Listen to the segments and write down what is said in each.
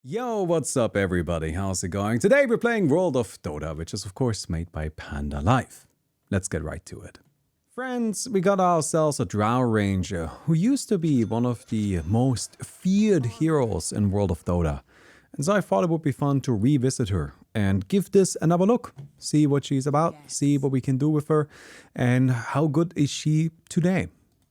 Yo, what's up everybody? How's it going? Today we're playing World of Dota, which is of course made by Panda Life. Let's get right to it. Friends, we got ourselves a Drow Ranger, who used to be one of the most feared heroes in World of Dota. And so I thought it would be fun to revisit her and give this another look. See what she's about, see what we can do with her, and how good is she today.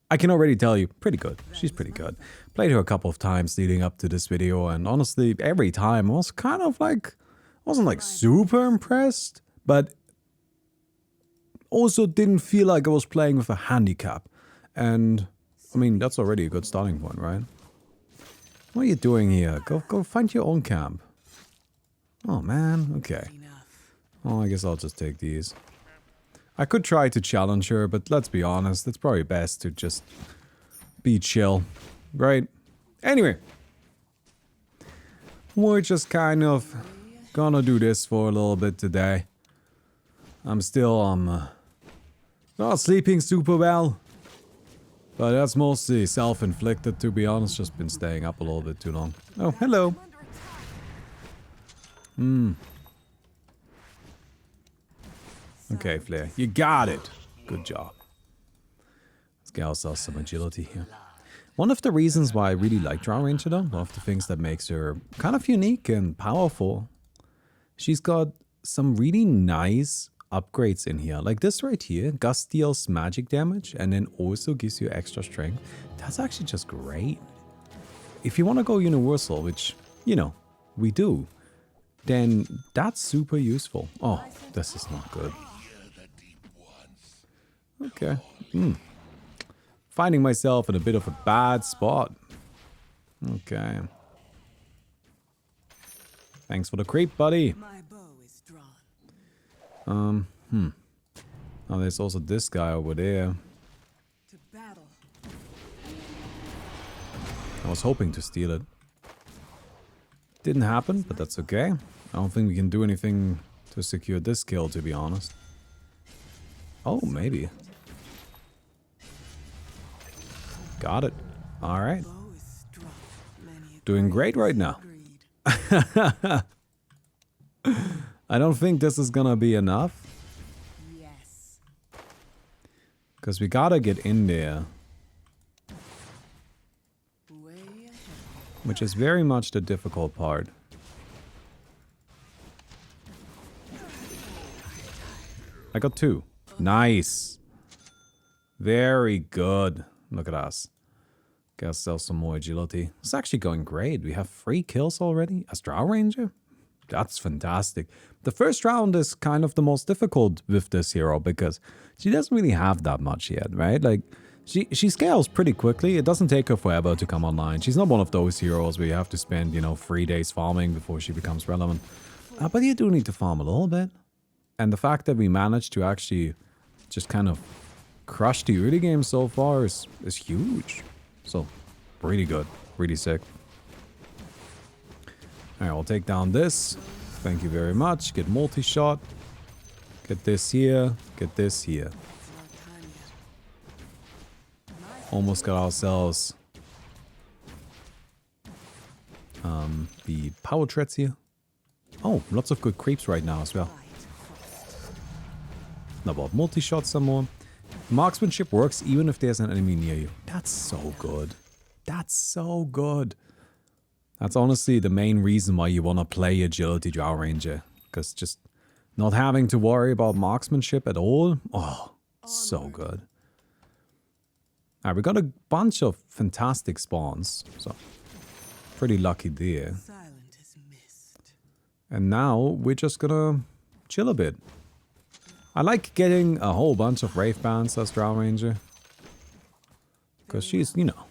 I can already tell you, pretty good. She's pretty good. Played her a couple of times leading up to this video, and honestly, every time I was kind of like, wasn't like super impressed, but also didn't feel like I was playing with a handicap. And I mean, that's already a good starting point, right? What are you doing here? Go find your own camp. Oh man, okay. Oh, I guess I'll just take these. I could try to challenge her, but let's be honest, it's probably best to just be chill, right? Anyway, we're just kind of gonna do this for a little bit today. I'm still not sleeping super well, but that's mostly self-inflicted, to be honest. Just been staying up a little bit too long. Oh, hello. Okay, Flair, you got it. Good job. Let's get ourselves some agility here. One of the reasons why I really like Drow Ranger though, one of the things that makes her kind of unique and powerful, she's got some really nice upgrades in here. Like this right here, Gust deals magic damage and then also gives you extra strength. That's actually just great. If you want to go universal, which, you know, we do, then that's super useful. Oh, this is not good. Okay. Finding myself in a bit of a bad spot. Okay. Thanks for the creep, buddy. Oh, there's also this guy over there. I was hoping to steal it. Didn't happen, but that's okay. I don't think we can do anything to secure this kill, to be honest. Oh, maybe. Got it. Alright. Doing great right now. I don't think this is gonna be enough. Because we gotta get in there. Which is very much the difficult part. I got 2. Nice. Very good. Look at us. Get ourselves some more agility. It's actually going great. We have 3 kills already as Drow Ranger. That's fantastic. The first round is kind of the most difficult with this hero because she doesn't really have that much yet, right? Like, she scales pretty quickly. It doesn't take her forever to come online. She's not one of those heroes where you have to spend, you know, 3 days farming before she becomes relevant. But you do need to farm a little bit. And the fact that we managed to actually just kind of crush the early game so far is huge. So, pretty good. Really sick. Alright, I'll take down this. Thank you very much. Get multi-shot. Get this here. Get this here. Almost got ourselves the power treads here. Oh, lots of good creeps right now as well. Now about multi-shot some more. Marksmanship works even if there's an enemy near you. That's so good. That's so good. That's honestly the main reason why you want to play Agility Drow Ranger. Because just not having to worry about marksmanship at all. Oh, so good. Alright, we got a bunch of fantastic spawns. So, pretty lucky there. And now we're just gonna chill a bit. I like getting a whole bunch of Wraith Bands as Drow Ranger. Because she's, you know,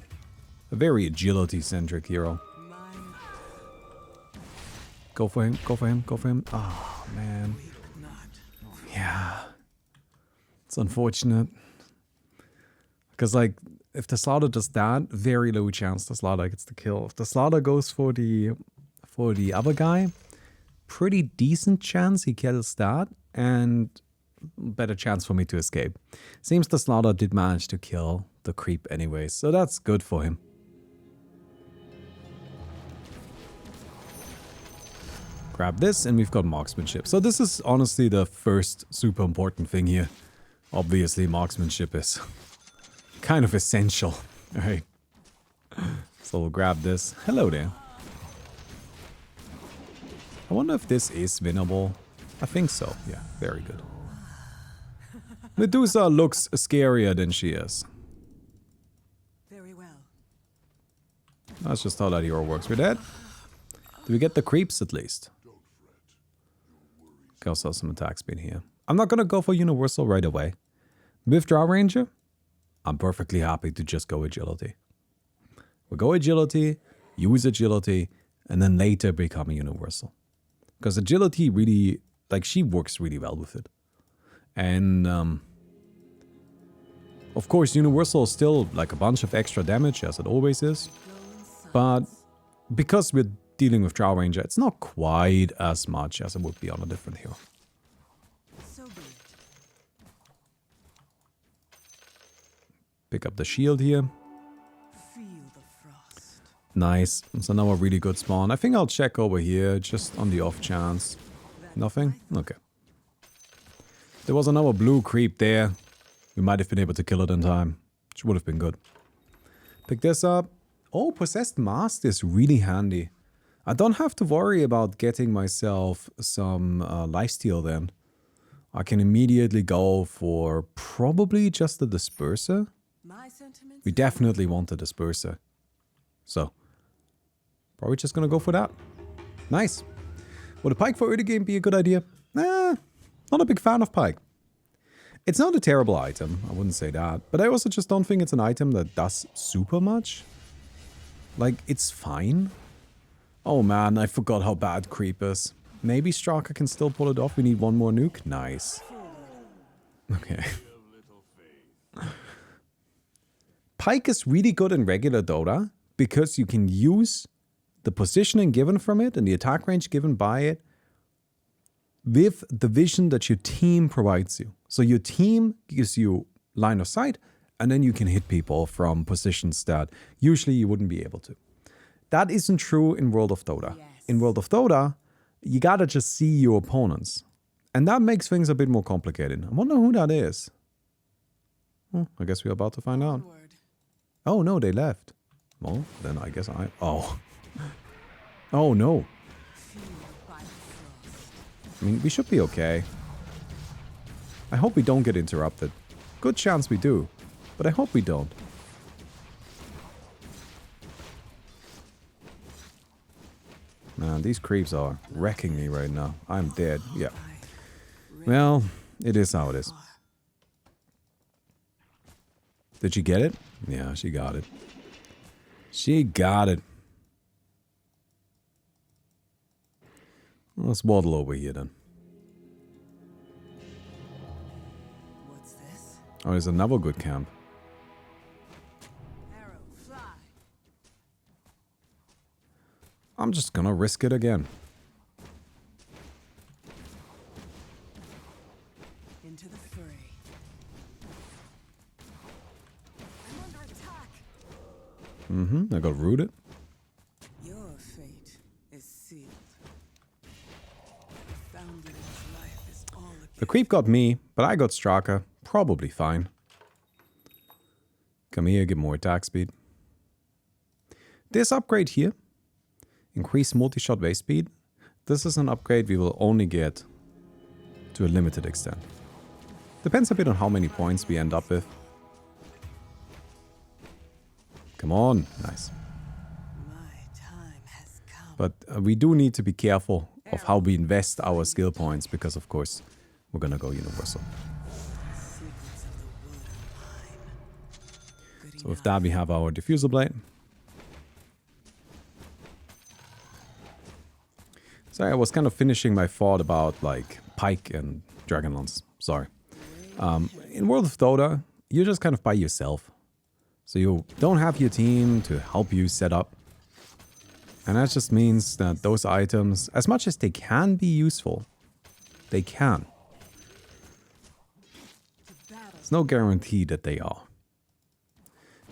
a very agility-centric hero. Go for him, go for him, go for him. Oh, man. Yeah. It's unfortunate. Because, like, if the Slaughter does that, very low chance the Slaughter gets the kill. If the Slaughter goes for the other guy, pretty decent chance he kills that, and better chance for me to escape. Seems the Slaughter did manage to kill the creep anyway, so that's good for him. Grab this, and we've got marksmanship. So this is honestly the first super important thing here. Obviously, marksmanship is kind of essential. Alright. So we'll grab this. Hello there. I wonder if this is winnable. I think so. Yeah, very good. Medusa looks scarier than she is. Very well. That's just how that hero works. We're dead. Do we get the creeps at least? Okay, also some attack speed here. I'm not gonna go for universal right away. With Drow Ranger, I'm perfectly happy to just go agility. We'll go agility, use agility, and then later become a universal. Because agility really, like, she works really well with it. And, of course, universal is still like a bunch of extra damage, as it always is. But because we're dealing with Drow Ranger, it's not quite as much as it would be on a different hero. So be it. Pick up the shield here. Feel the frost. Nice. So now a really good spawn. I think I'll check over here, just on the off chance. Nothing? Okay. There was another blue creep there. We might have been able to kill it in time, which would have been good. Pick this up. Oh, Possessed Mask is really handy. I don't have to worry about getting myself some lifesteal then. I can immediately go for probably just the Disperser. My sentiments. We definitely want the Disperser. So, probably just gonna go for that. Nice. Would a pike for early game be a good idea? Nah, not a big fan of pike. It's not a terrible item, I wouldn't say that. But I also just don't think it's an item that does super much. Like, it's fine. Oh man, I forgot how bad creep is. Maybe Straka can still pull it off. We need one more nuke. Nice. Okay. Pike is really good in regular Dota because you can use the positioning given from it and the attack range given by it with the vision that your team provides you. So your team gives you line of sight, and then you can hit people from positions that usually you wouldn't be able to. That isn't true in World of Dota. Yes. In World of Dota, you gotta just see your opponents. And that makes things a bit more complicated. I wonder who that is. Well, I guess we're about to find out. Onward. Oh no, they left. Well, then I guess I... Oh. Oh no. Fueled by the frost. I mean, we should be okay. I hope we don't get interrupted. Good chance we do, but I hope we don't. Man, these creeps are wrecking me right now. I'm dead. Yeah. Well, it is how it is. Did she get it? Yeah, she got it. She got it. Let's waddle over here then. What's this? Oh, there's another good camp. Arrow, fly. I'm just gonna risk it again. Into the fray. I'm under attack. I got rooted. Your fate is sealed. Foundling's life is all The creep got me, but I got Straka. Probably fine. Come here, get more attack speed. This upgrade here, increase multi-shot base speed. This is an upgrade we will only get to a limited extent. Depends a bit on how many points we end up with. Come on, nice. My time has come. But we do need to be careful of how we invest our skill points because, of course, we're gonna go universal. Secrets of the wood are mine. Good So with that, we have our diffuser blade. Sorry, I was kind of finishing my thought about like pike and dragonlance. Sorry. In World of Dota, you're just kind of by yourself. So you don't have your team to help you set up. And that just means that those items, as much as they can be useful, they can. It's no guarantee that they are.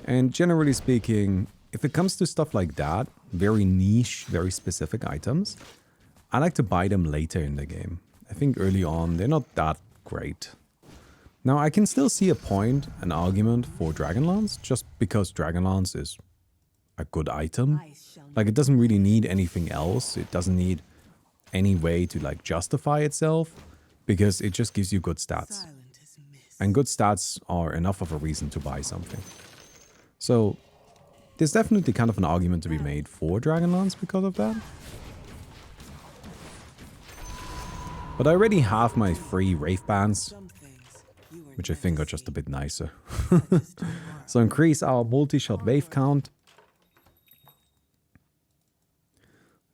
And generally speaking, if it comes to stuff like that, very niche, very specific items, I like to buy them later in the game. I think early on, they're not that great. Now, I can still see a point, an argument for Dragonlance, just because Dragonlance is a good item. Like, it doesn't really need anything else. It doesn't need any way to, like, justify itself, because it just gives you good stats. And good stats are enough of a reason to buy something. So, there's definitely kind of an argument to be made for Dragonlance because of that. But I already have my free Wraith Bands, which I think are just a bit nicer. So increase our multi-shot wave count.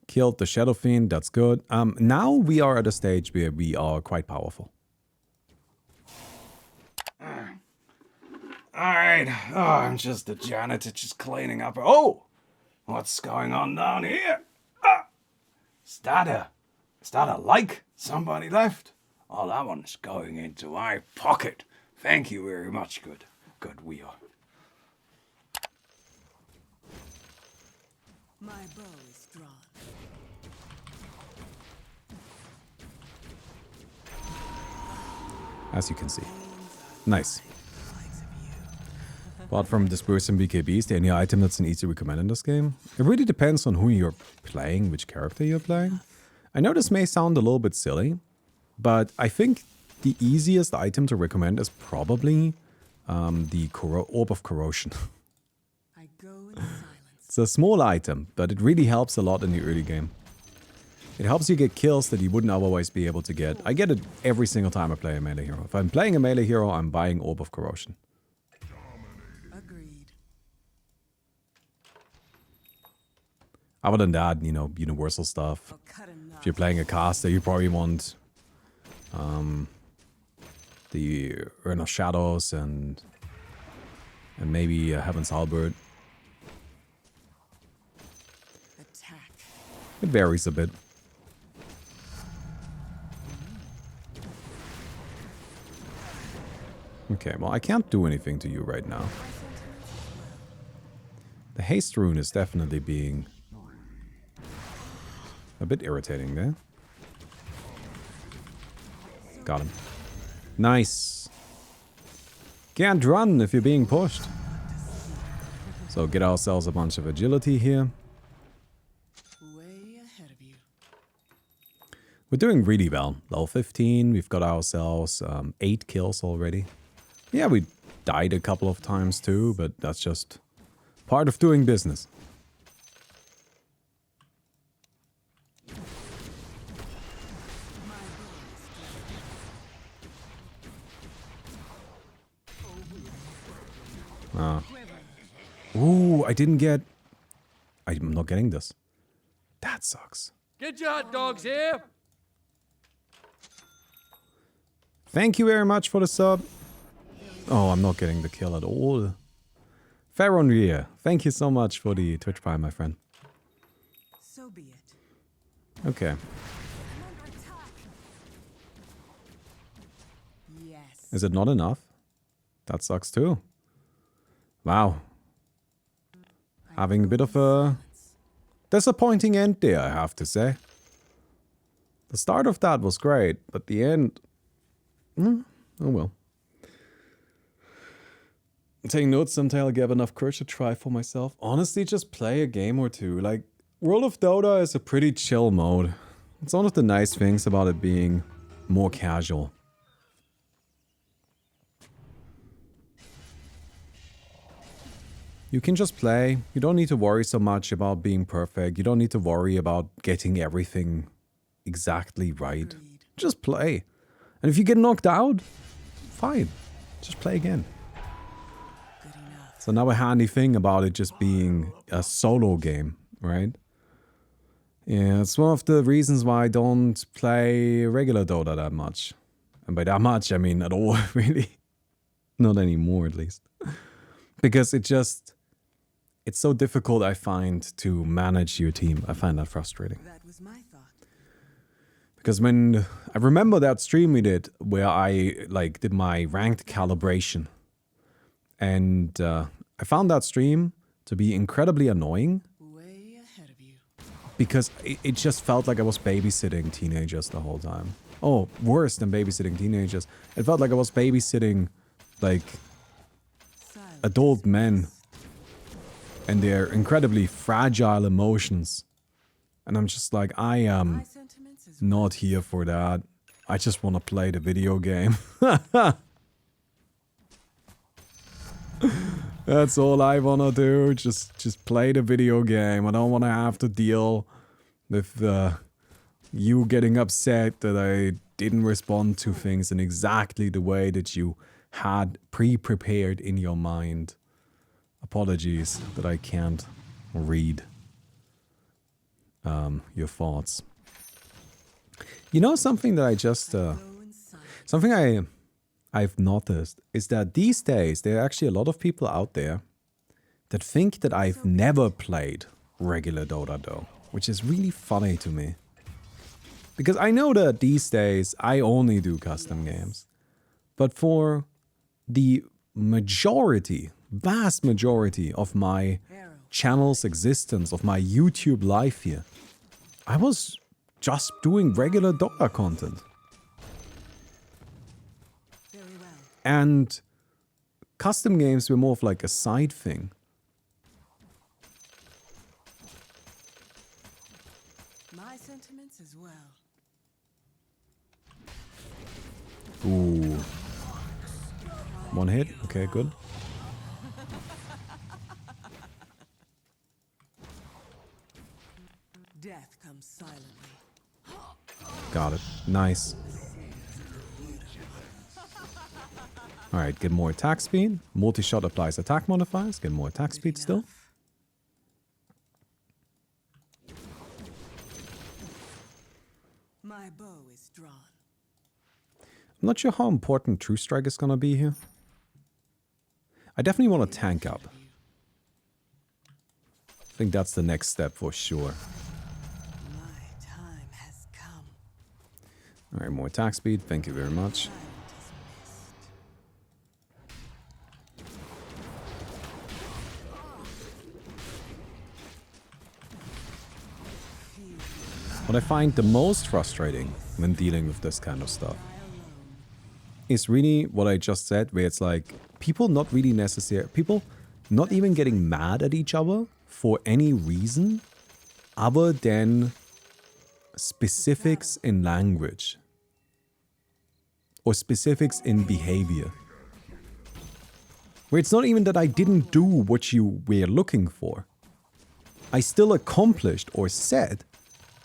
Killed the Shadow Fiend, that's good. Now we are at a stage where we are quite powerful. Alright, I'm just the janitor just cleaning up. Oh! What's going on down here? Is that a like somebody left? Oh, that one's going into my pocket. Thank you very much, good we are. My bow is drawn. As you can see. Nice. Apart from Disperse and BKB, is there any item that's an easy recommend in this game? It really depends on who you're playing, which character you're playing. I know this may sound a little bit silly, but I think the easiest item to recommend is probably the Orb of Corrosion. I go in silence. It's a small item, but it really helps a lot in the early game. It helps you get kills that you wouldn't otherwise be able to get. I get it every single time I play a melee hero. If I'm playing a melee hero, I'm buying Orb of Corrosion. Agreed. Other than that, you know, universal stuff. If you're playing a caster, you probably want the Urn of Shadows and maybe Heaven's Halberd. Attack. It varies a bit. Okay, well, I can't do anything to you right now. The haste rune is definitely being a bit irritating there. Got him. Nice. Can't run if you're being pushed. So get ourselves a bunch of agility here. Way ahead of you. We're doing really well. Level 15, we've got ourselves 8 kills already. Yeah, we died a couple of times too, but that's just part of doing business. Ooh, I didn't get... I'm not getting this. That sucks. Get your hot dogs here! Thank you very much for the sub. Oh, I'm not getting the kill at all. Pharaoh Rear, thank you so much for the Twitch Prime, my friend. So be it. Okay. Yes. Is it not enough? That sucks too. Wow. Having a bit of a disappointing end there, I have to say. The start of that was great, but the end... oh well. I'm taking notes until I get enough courage to try for myself. Honestly, just play a game or two. Like, World of Dota is a pretty chill mode. It's one of the nice things about it being more casual. You can just play. You don't need to worry so much about being perfect. You don't need to worry about getting everything exactly right. Just play. And if you get knocked out, fine. Just play again. So now a handy thing about it just being a solo game, right? Yeah, it's one of the reasons why I don't play regular Dota that much. And by that much, I mean at all, really. Not anymore, at least. Because it's so difficult, I find, to manage your team. I find that frustrating. That was my thought. Because when I remember that stream we did where I did my ranked calibration, and I found that stream to be incredibly annoying. Way ahead of you. because it just felt like I was babysitting teenagers the whole time. Oh, worse than babysitting teenagers. It felt like I was babysitting, like, adult men and their incredibly fragile emotions. And I'm just like, I am not here for that. I just want to play the video game. That's all I want to do. Just play the video game. I don't want to have to deal with you getting upset that I didn't respond to things in exactly the way that you had pre-prepared in your mind. Apologies that I can't read your thoughts. You know, something that I just something I've noticed is that these days there are actually a lot of people out there that think that I've never played regular Dota though, which is really funny to me. Because I know that these days I only do custom games. But for the majority, vast majority of my channel's existence, of my YouTube life here, I was just doing regular Dota content. And custom games were more of like a side thing. My sentiments as well. Ooh. One hit? Okay, good. Death comes silently. Got it. Nice. Alright, get more attack speed. Multi-shot applies attack modifiers. Get more attack speed still. My bow is drawn. I'm not sure how important True Strike is gonna be here. I definitely want to tank up. I think that's the next step for sure. My time has come. Alright, more attack speed. Thank you very much. What I find the most frustrating when dealing with this kind of stuff is really what I just said, where it's like people not really people not even getting mad at each other for any reason other than specifics in language or specifics in behavior. Where it's not even that I didn't do what you were looking for. I still accomplished or said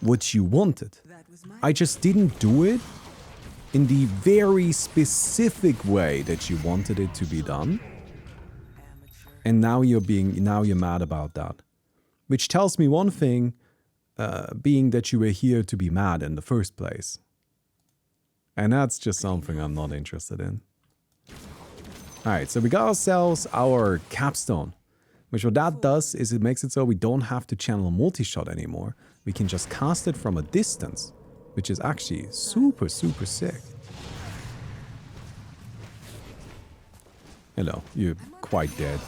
what you wanted. I just didn't do it in the very specific way that you wanted it to be done. And now you're mad about that. Which tells me one thing, being that you were here to be mad in the first place. And that's just something I'm not interested in. Alright, so we got ourselves our capstone. Which what that does is it makes it so we don't have to channel multi-shot anymore. We can just cast it from a distance, which is actually super, super sick. Hello, you're quite dead.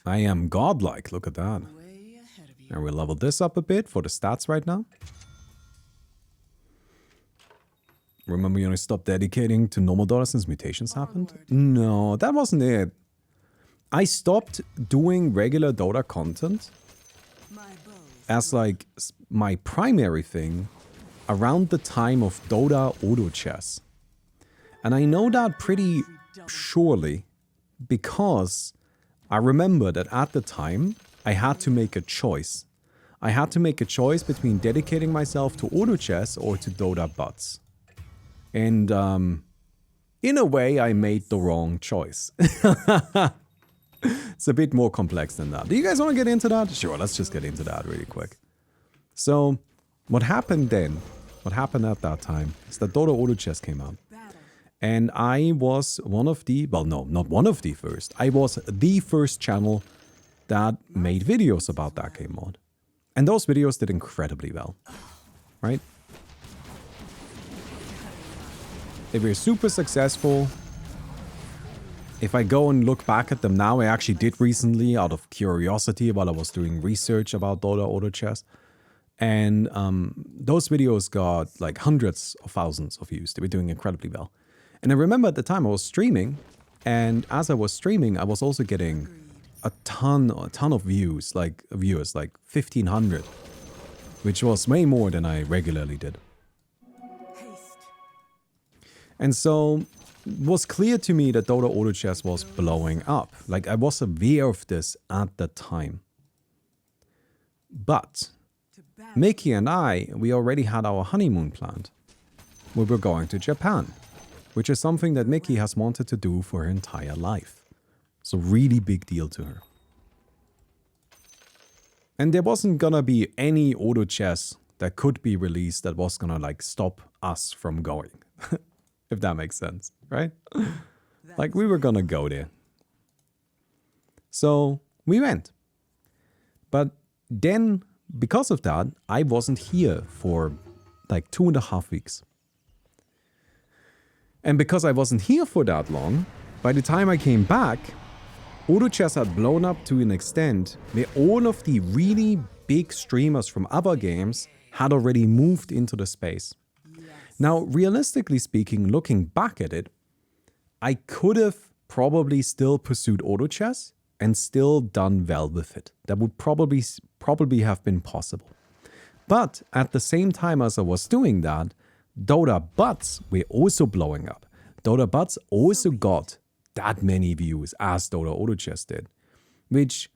I am godlike, look at that. And we'll level this up a bit for the stats right now. Remember you only stopped dedicating to normal Dota since mutations happened? No, that wasn't it. I stopped doing regular Dota content as like my primary thing around the time of Dota Auto Chess. And I know that pretty surely because I remember that at the time I had to make a choice. I had to make a choice between dedicating myself to Auto Chess or to Dota Butts. And in a way I made the wrong choice. It's a bit more complex than that. Do you guys want to get into that? Sure, let's just get into that really quick. So, what happened then, what happened at that time, is that Dota Auto Chess came out. And I was one of the, well no, not one of the first. I was the first channel that made videos about that game mod. And those videos did incredibly well, right? They were super successful. if I go and look back at them now, I actually did recently out of curiosity while I was doing research about Dota Auto Chess. And those videos got like hundreds of thousands of views. They were doing incredibly well. And I remember at the time I was streaming, and as I was streaming, I was also getting a ton of views, like viewers, like 1,500, which was way more than I regularly did. And so it was clear to me that Dota Auto Chess was blowing up. Like, I was aware of this at the time. But Mickey and I, we already had our honeymoon planned. We were going to Japan, which is something that Mickey has wanted to do for her entire life. So really big deal to her. And there wasn't gonna be any auto chess that could be released that was gonna like stop us from going. If that makes sense, right? Like, we were gonna go there. So we went. But then, because of that, I wasn't here for like 2.5 weeks. And because I wasn't here for that long, by the time I came back, Auto Chess had blown up to an extent where all of the really big streamers from other games had already moved into the space. Now, realistically speaking, looking back at it, I could have probably still pursued Auto Chess and still done well with it. That would probably have been possible. But at the same time as I was doing that, Dota Bots were also blowing up. Dota Bots also got that many views as Dota Auto Chess did, which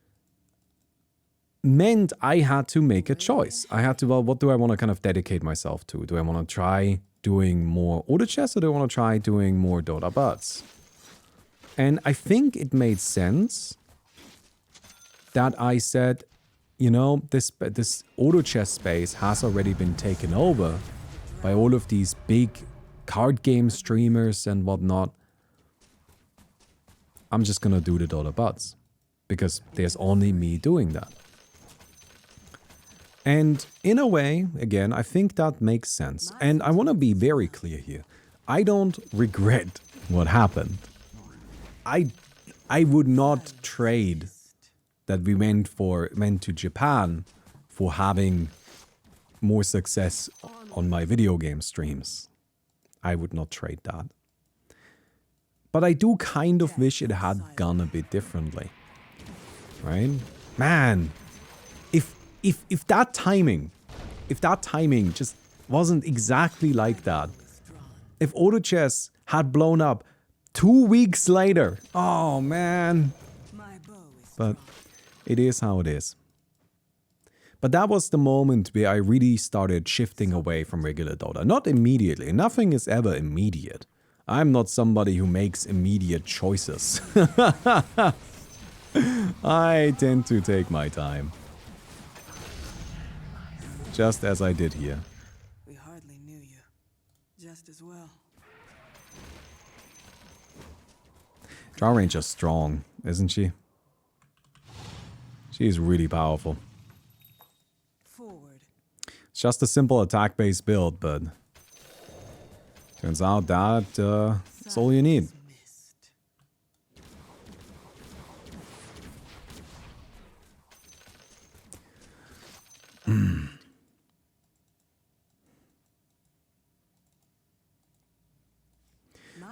meant I had to make a choice. I had to, well, what do I want to kind of dedicate myself to? Do I want to try doing more Auto Chess, or do I want to try doing more Dota Bots? And I think it made sense that I said, you know, this Auto Chess space has already been taken over by all of these big card game streamers and whatnot. I'm just gonna do the Dota Bots because there's only me doing that. And in a way, again, I think that makes sense. And I want to be very clear here. I don't regret what happened. I would not trade that we went to Japan for having more success on my video game streams. I would not trade that. But I do kind of wish it had gone a bit differently. Right? Man, if that timing just wasn't exactly like that, if Auto Chess had blown up 2 weeks later, oh man. But it is how it is. But that was the moment where I really started shifting away from regular Dota. Not immediately. Nothing is ever immediate. I'm not somebody who makes immediate choices. I tend to take my time. Just as I did here. We hardly knew you. Just as well. Drow Ranger's strong, isn't she? She's really powerful. Forward. It's just a simple attack-based build, but turns out that that's all you need.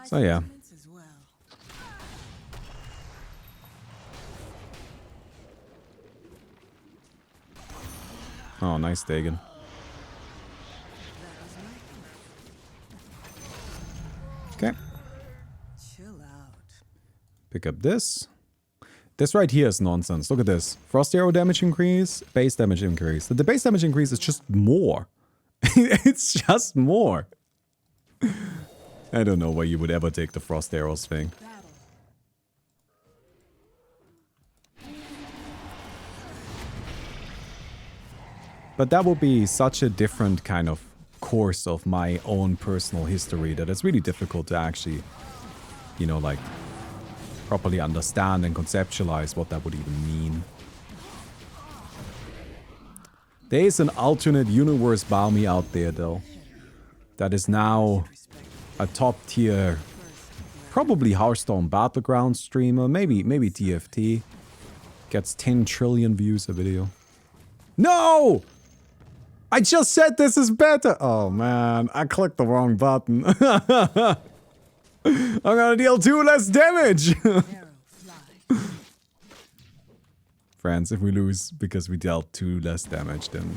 So yeah. Oh, nice Dagon. Okay. Chill out. Pick up this. This right here is nonsense. Look at this. Frost arrow damage increase, base damage increase. The base damage increase is just more. It's just more. I don't know why you would ever take the frost arrows thing. But that would be such a different kind of course of my own personal history that it's really difficult to actually, you know, like, properly understand and conceptualize what that would even mean. There is an alternate universe Baumi out there, though, that is now a top tier Probably Hearthstone Battleground streamer, maybe TFT. Gets 10 trillion views a video. No! I just said this is better! Oh man, I clicked the wrong button. I'm gonna deal 2 less damage! Arrow fly. Friends, if we lose because we dealt 2 less damage, then...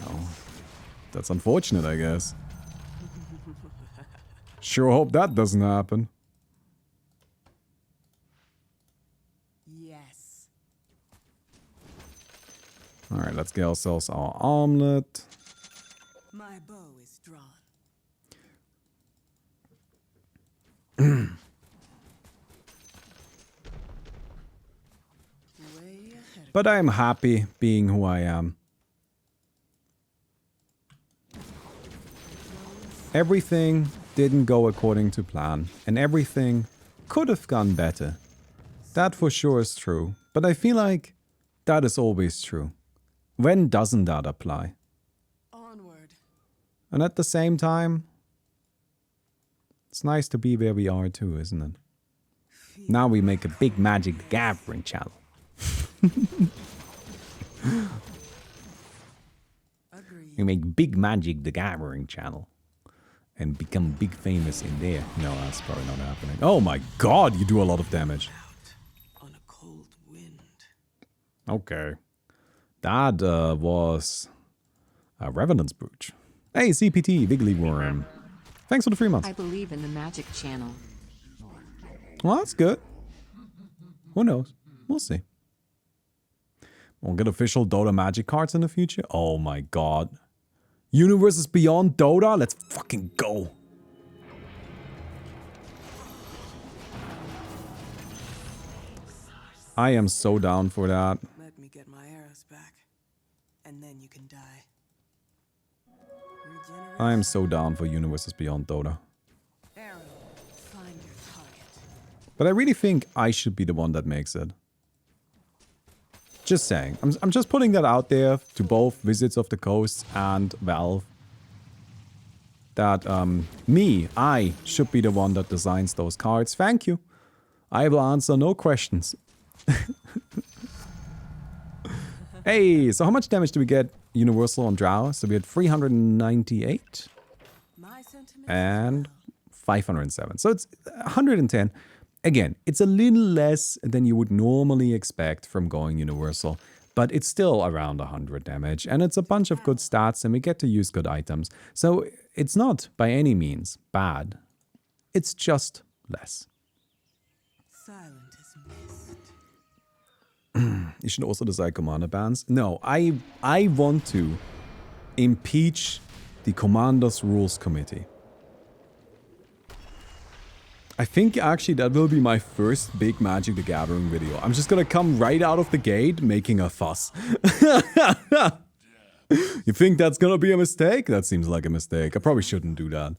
Oh, that's unfortunate, I guess. Sure hope that doesn't happen. Yes. Alright, let's get ourselves our armlet. My bow is drawn. Way ahead. But I am happy being who I am. Everything didn't go according to plan, and everything could have gone better. That for sure is true, but I feel like that is always true. When doesn't that apply? Onward. And at the same time, it's nice to be where we are too, isn't it? Now we make a big Magic the Gathering channel. Agreed. We make big Magic the Gathering channel. And become big famous in there. No, that's probably not happening. Oh my god, you do a lot of damage. Out on a cold wind. Okay. That was a Revenant's Brooch. Hey, CPT, Wiggly Worm. Thanks for the 3 months. I believe in the magic channel. Well, that's good. Who knows? We'll see. We'll get official Dota Magic cards in the future. Oh my god. Universes beyond Dota? Let's fucking go. I am so down for that. Let me get my arrows back, and then you can die. Regenerate. I am so down for Universes beyond Dota. Arrow, find your target. But I really think I should be the one that makes it. Just saying. I'm just putting that out there to both Wizards of the Coast and Valve. That I should be the one that designs those cards. Thank you. I will answer no questions. Hey, so how much damage do we get Universal on Drow? So we had 398 My sentiments and as well. 507. So it's 110. Again, it's a little less than you would normally expect from going Universal, but it's still around 100 damage, and it's a bunch of good stats, and we get to use good items. So it's not by any means bad. It's just less. Silent as mist. You should also decide commander bans. No, I want to impeach the Commander's Rules Committee. I think actually that will be my first big Magic the Gathering video. I'm just gonna come right out of the gate making a fuss. You think that's gonna be a mistake? That seems like a mistake. I probably shouldn't do that.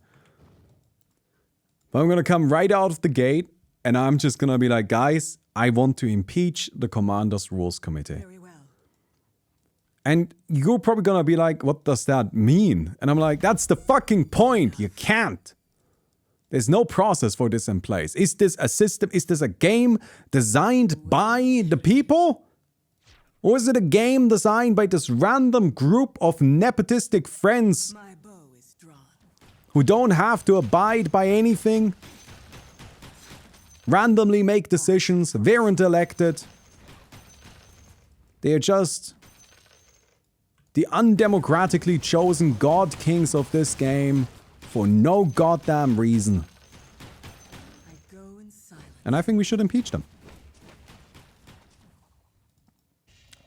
But I'm gonna come right out of the gate and I'm just gonna be like, guys, I want to impeach the Commander's Rules Committee. Very well. And you're probably gonna be like, what does that mean? And I'm like, that's the fucking point. You can't. There's no process for this in place. Is this a system? Is this a game designed by the people? Or is it a game designed by this random group of nepotistic friends My bow is drawn. who don't have to abide by anything? Randomly make decisions, weren't elected. They're just the undemocratically chosen god kings of this game for no goddamn reason. I go in silence. And I think we should impeach them.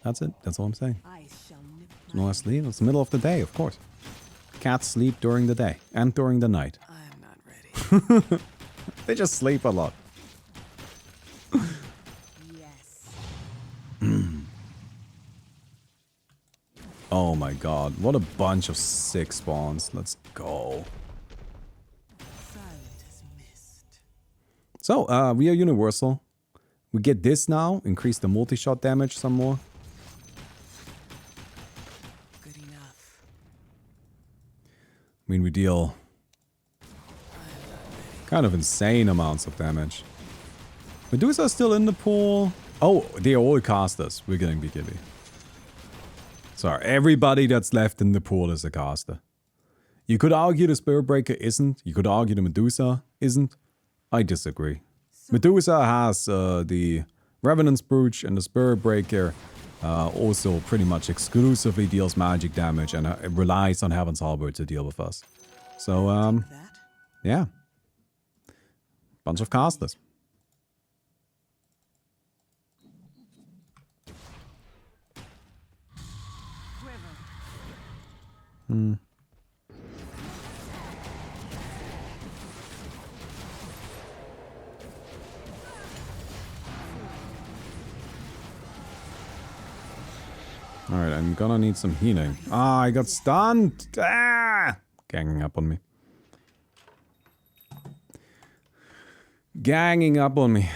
That's it. That's all I'm saying. I shall nip No less sleep. It's the middle of the day, of course. Cats sleep during the day and during the night. I am not ready. They just sleep a lot. Yes. Oh my god. What a bunch of sick spawns. Let's go. Silent as mist. So, we are universal. We get this now. Increase the multi-shot damage some more. Good enough. I mean, we deal Kind of insane amounts of damage. Medusa still in the pool. Oh, they're all casters. We're getting BKB. Sorry, everybody that's left in the pool is a caster. You could argue the Spirit Breaker isn't. You could argue the Medusa isn't. I disagree. Medusa has the Revenant's Brooch, and the Spirit Breaker also pretty much exclusively deals magic damage and it relies on Heaven's Halberd to deal with us. So, That? yeah. Bunch of casters. Hmm. Alright, I'm gonna need some healing. Ah, I got stunned! Ah! Ganging up on me. Ganging up on me.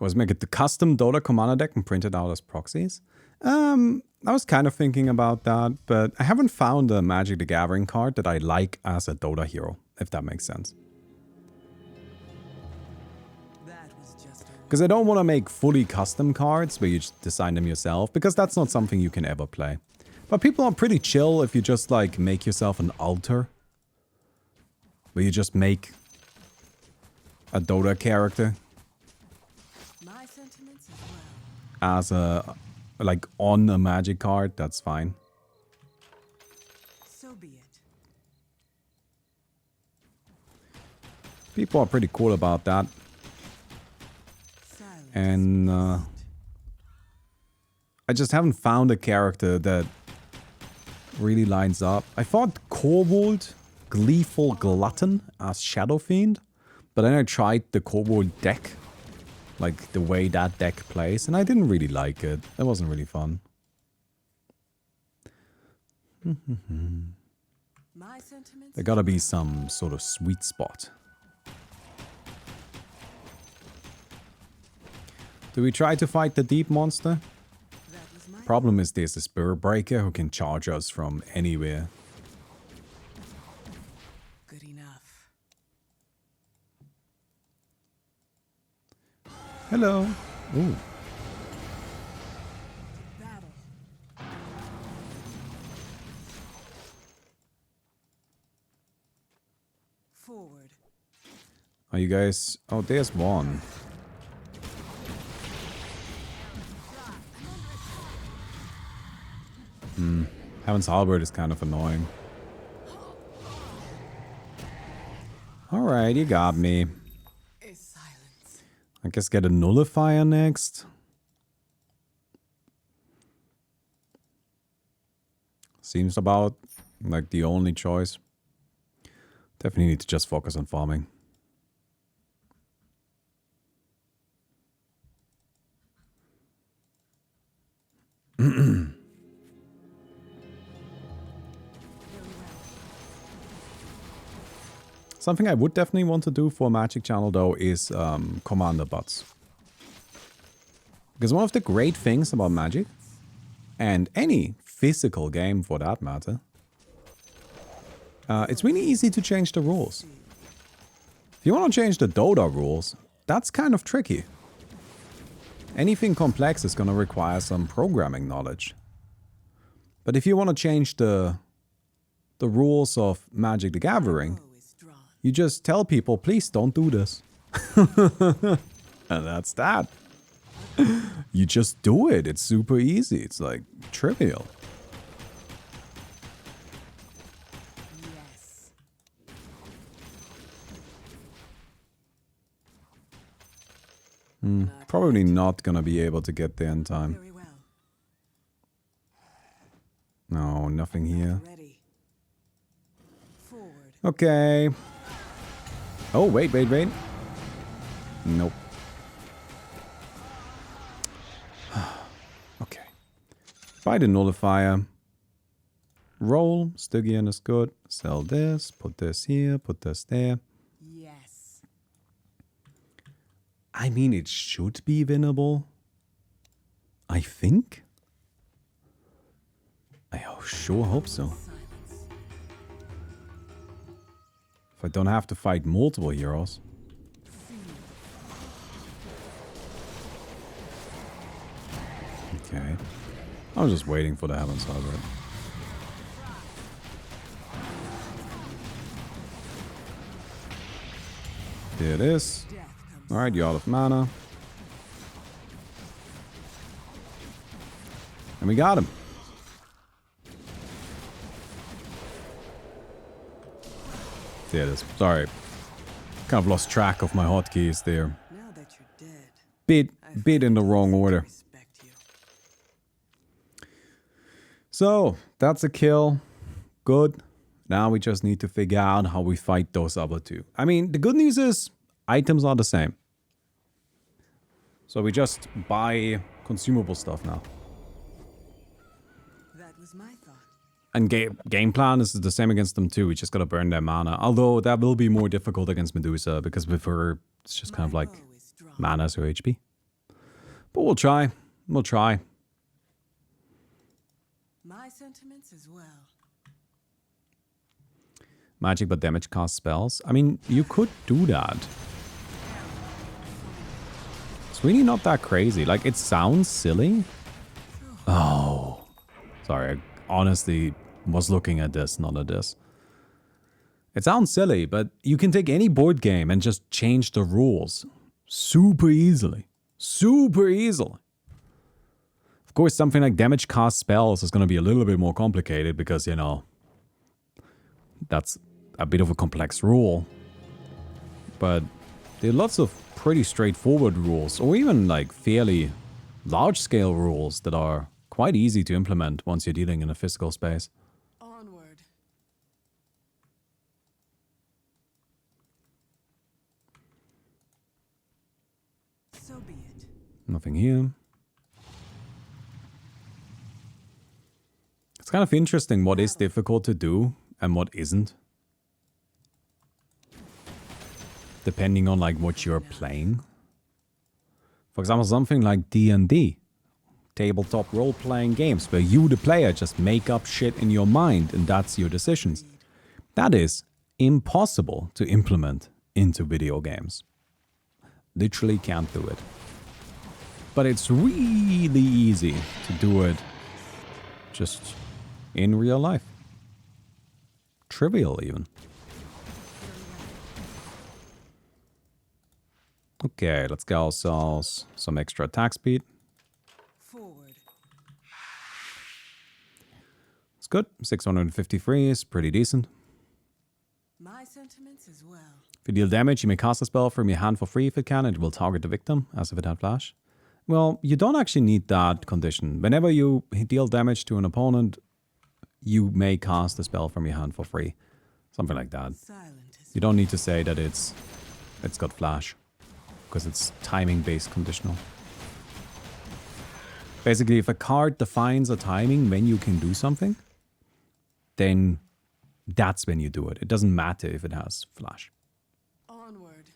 Let's make it the custom Dota commander deck and print it out as proxies. I was kind of thinking about that, but I haven't found a Magic the Gathering card that I like as a Dota hero, if that makes sense. That was just a Because I don't want to make fully custom cards where you just design them yourself, because that's not something you can ever play. But people are pretty chill if you just like make yourself an altar. Where you just make a Dota character my sentiments as well. as a, like on a Magic card, that's fine. So be it. People are pretty cool about that. Silence. And I just haven't found a character that really lines up. I thought Kobold, Gleeful Glutton as Shadow Fiend, but then I tried the Kobold deck, like the way that deck plays, and I didn't really like it. It wasn't really fun. My sentiments. There gotta be some sort of sweet spot. Do we try to fight the deep monster? That was my Problem is there's a Spirit Breaker who can charge us from anywhere. good enough. Hello. Ooh. Battle. Forward. Are you guys... Oh, there's one. Heaven's Halberd is kind of annoying. Alright, you got me. Is silence. I guess get a Nullifier next. Seems about like the only choice. Definitely need to just focus on farming. Something I would definitely want to do for a Magic channel though is Commander bots. Because one of the great things about Magic, and any physical game for that matter, it's really easy to change the rules. If you want to change the Dota rules, that's kind of tricky. Anything complex is going to require some programming knowledge. But if you want to change the rules of Magic the Gathering, Bow is drawn. you just tell people, please don't do this. And that's that. You just do it. It's super easy. It's like trivial. Yes. Probably not gonna be able to get there in time. Very well. No, nothing here. Ready. Forward. Okay. Oh, wait. Nope. Okay. Buy the Nullifier. Roll. Stygian is good. Sell this. Put this here. Put this there. Yes. I mean, it should be winnable. I think. I sure hope so. Silence. If I don't have to fight multiple heroes. Okay. I was just waiting for the Heaven Sovereign. There it is. Alright, you're out of mana. And we got him. There it is. Sorry. Kind of lost track of my hotkeys there. Now that you're dead, Bit in the wrong order. respect you. So, that's a kill. Good. Now we just need to figure out how we fight those other two. I mean, the good news is items are the same. So we just buy consumable stuff now. That was my thought. And game plan is the same against them too. We just gotta burn their mana. Although that will be more difficult against Medusa because with her, it's just kind of like Bow is drawn. mana is her HP. But we'll try. We'll try. My sentiments as well. Magic but damage cast spells. I mean, you could do that. It's really not that crazy. Like, it sounds silly. Oh. Sorry, I honestly was looking at this, not at this. It sounds silly, but you can take any board game and just change the rules. Super easily. Super easily. Of course, something like damage cast spells is going to be a little bit more complicated because, you know, that's a bit of a complex rule. But there are lots of pretty straightforward rules, or even like fairly large-scale rules that are quite easy to implement once you're dealing in a physical space. Onward. So be it. Nothing here. It's kind of interesting what is difficult to do and what isn't. Depending on like what you're playing. For example, something like D&D. Tabletop role-playing games where you, the player, just make up shit in your mind and that's your decisions. That is impossible to implement into video games. Literally can't do it. But it's really easy to do it just in real life. Trivial even. Okay, let's get ourselves some extra attack speed. Forward. It's good. 653 is pretty decent. My sentiments as well. If you deal damage, you may cast a spell from your hand for free if it can, and it will target the victim, as if it had flash. Well, you don't actually need that condition. Whenever you deal damage to an opponent, you may cast a spell from your hand for free. Something like that. Silent as You don't need to say that it's got flash, because it's timing-based conditional. Basically, if a card defines a timing when you can do something, then that's when you do it. It doesn't matter if it has flash. onward.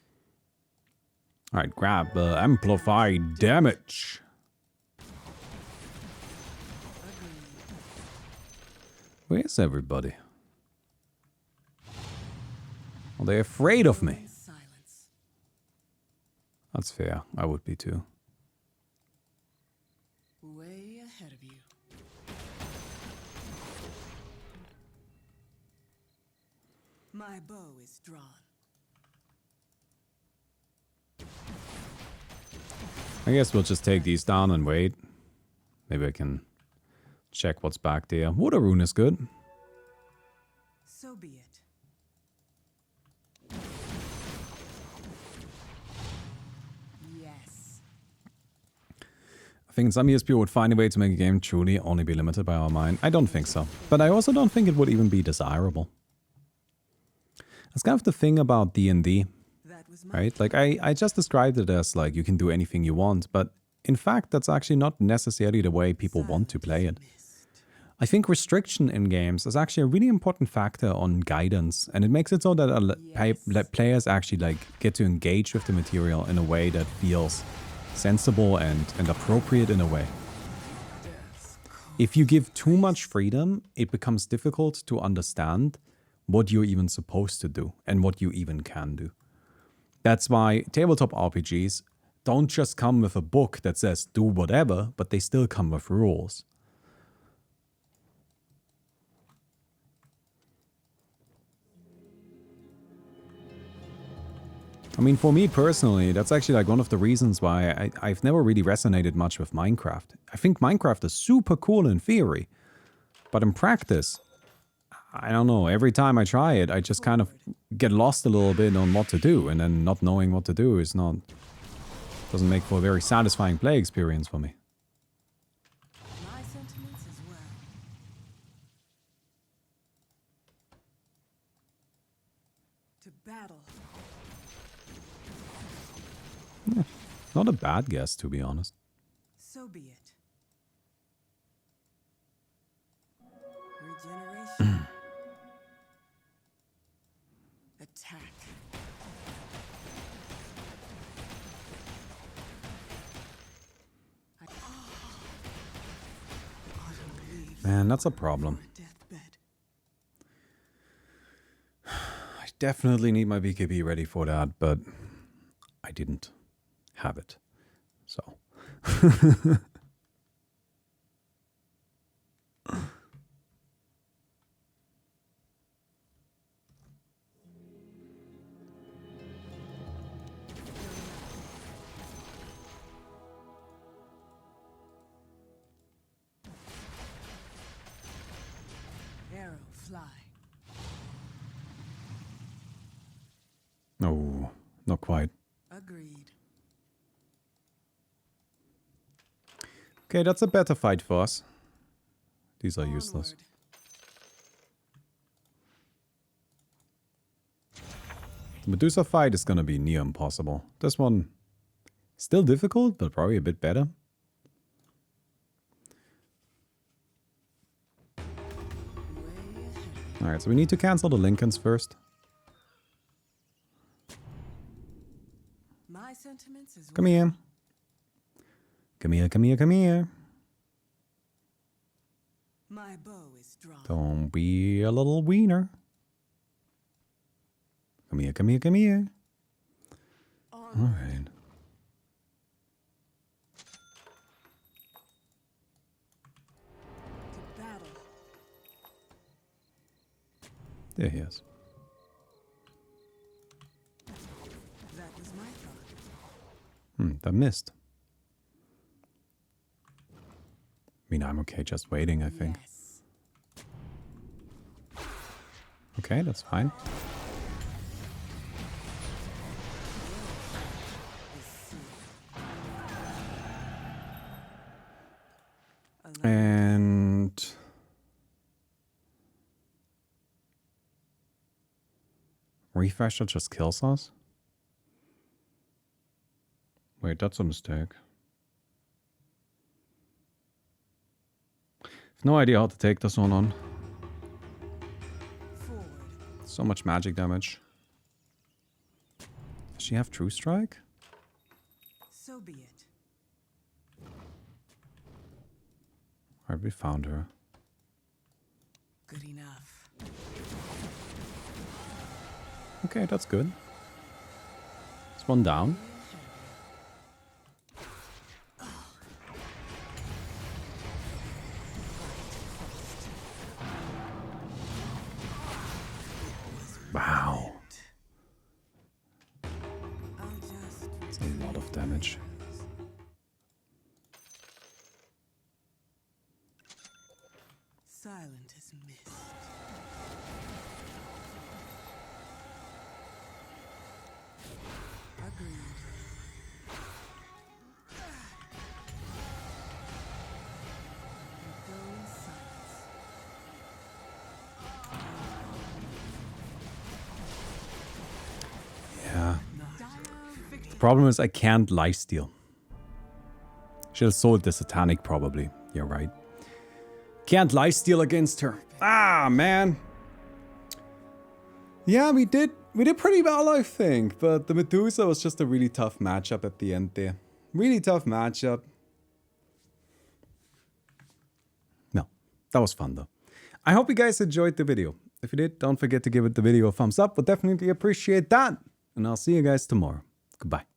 Alright, grab amplified damage. Where's everybody? Are they afraid of me? Silence. That's fair. I would be too. Way ahead of you. My bow is drawn. I guess we'll just take these down and wait. Maybe I can check what's back there. Water rune is good. So be it. Yes. I think in some years people would find a way to make a game truly only be limited by our mind. I don't think so. But I also don't think it would even be desirable. That's kind of the thing about D&D, That was my right? Like, I just described it as, like, you can do anything you want. But in fact, that's actually not necessarily the way people want to play it. I think restriction in games is actually a really important factor on guidance. And it makes it so that players actually, like, get to engage with the material in a way that feels sensible and appropriate in a way. If you give too much freedom, it becomes difficult to understand what you're even supposed to do and what you even can do. That's why tabletop RPGs don't just come with a book that says do whatever, but they still come with rules. I mean, for me personally, that's actually like one of the reasons why I've never really resonated much with Minecraft. I think Minecraft is super cool in theory, but in practice, I don't know, every time I try it, I just kind of get lost a little bit on what to do, and then not knowing what to do doesn't make for a very satisfying play experience for me. My sentiments as well. To battle. Not a bad guess, to be honest. So be it. Regeneration. Attack. Man, that's a problem. Deathbed. I definitely need my BKB ready for that, but I didn't have it. So. Arrow fly. No, not quite. Agreed. Okay, that's a better fight for us. These are useless. Onward. The Medusa fight is gonna be near impossible. This one, still difficult, but probably a bit better. Way ahead. Alright, so we need to cancel the Lincolns first. My sentiments as Come well. here. Come here, come here, come here. My bow is drawn. Don't be a little wiener. Come here, come here, come here. Onward. Alright. To battle. There he is. That was my thought. That missed. I mean, I'm okay just waiting, I think. Yes. Okay, that's fine. And refresher just kills us? Wait, that's a mistake. I've no idea how to take this one on. Forward. So much magic damage. Does she have True Strike? So be it. Alright, we found her. Good enough. Okay, that's good. It's one down. Wow. I'll just That's a lot of damage. silent as mist. Agreed. And go in silence. Yeah. Dire victory. Problem is I can't lifesteal. She'll sold the Satanic probably. You're right. Can't lifesteal against her. Ah, man. Yeah, we did pretty well, I think. But the Medusa was just a really tough matchup at the end there. Really tough matchup. No, that was fun though. I hope you guys enjoyed the video. If you did, don't forget to give it the video a thumbs up. Would definitely appreciate that. And I'll see you guys tomorrow. Goodbye.